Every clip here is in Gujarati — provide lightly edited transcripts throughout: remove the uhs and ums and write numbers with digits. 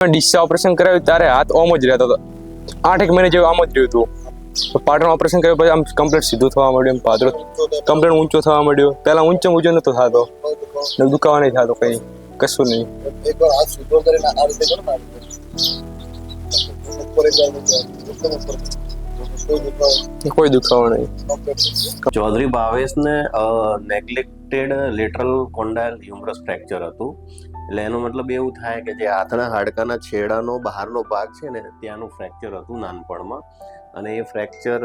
ડીસા ઓપરેશન કરાવ્યું ત્યારે હાથ ઓમ જ રહેતો હતો. 8 મહિને જેવું આમ જ રહ્યું હતું. પાટણ ઓપરેશન કર્યું પછી આમ કમ્પ્લીટ સીધું થવા માંડ્યું, એમ પાદરો કમ્પ્લીટ ઊંચો થવા માંડ્યો. પહેલા ઊંચો નતો થતો, દુખાવા નહીં થતો, કઈ કશું નહીં. એકવાર હાથ સીધો કરીને આ રીતે કરો ને, કોઈ દુખાવો નહીં. ચૌધરી ભાવેશને neglected lateral condyle humerus fracture હતું. એટલે એનો મતલબ એવું થાય કે જે હાથના હાડકાના છેડાનો બહારનો ભાગ છે ને ત્યાંનું ફ્રેક્ચર હતું નાનપણમાં, અને એ ફ્રેક્ચર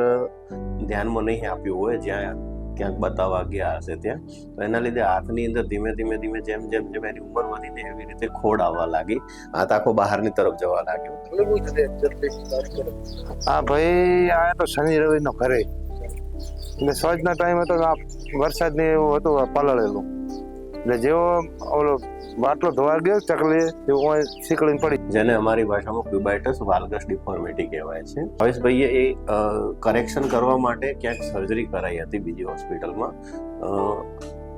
ધ્યાનમાં નહીં આપ્યું હોય જ્યાં ક્યાંક બતાવવા ગયા હશે ત્યાં. તો એના લીધે હાથની અંદર ધીમે ધીમે જેમ એની ઉંમર વધીને એવી રીતે ખોડ આવવા લાગી, હાથ આખો બહારની તરફ જવા લાગ્યો. હા ભાઈ, આ તો શનિ રવિ નો ઘરે, એટલે સોજના ટાઈમ હતો, વરસાદ ને એવું હતું પલળેલું, એટલે જેવો ઓલો બાટલો ધોવા ગયો ચકલી એવું શીકળીને પડી, જેને અમારી ભાષામાં ક્યુબાઇટસ વાલ્ગસ ડિફોર્મિટી કહેવાય છે. હવેશભાઈએ એ કરેક્શન કરવા માટે ક્યાંક સર્જરી કરાઈ હતી બીજી હોસ્પિટલમાં,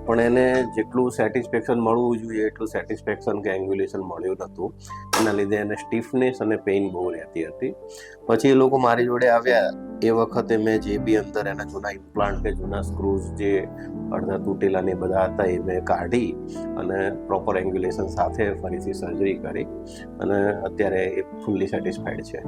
પણ એને જેટલું સેટિસ્ફેક્શન મળવું જોઈએ એટલું સેટિસ્ફેક્શન કે એંગ્યુલેશન મળ્યું નહોતું. એના લીધે એને સ્ટીફનેસ અને પેઇન બહુ રહેતી હતી. પછી એ લોકો મારી જોડે આવ્યા એ વખતે મેં જે બી અંદર એના જૂના ઇમ્પ્લાન્ટ કે જૂના સ્ક્રૂઝ જે અડધા તૂટેલા ને બધા હતા એ મેં કાઢી અને પ્રોપર એંગ્યુલેશન સાથે ફરીથી સર્જરી કરી, અને અત્યારે એ ફૂલ્લી સેટિસ્ફાઈડ છે.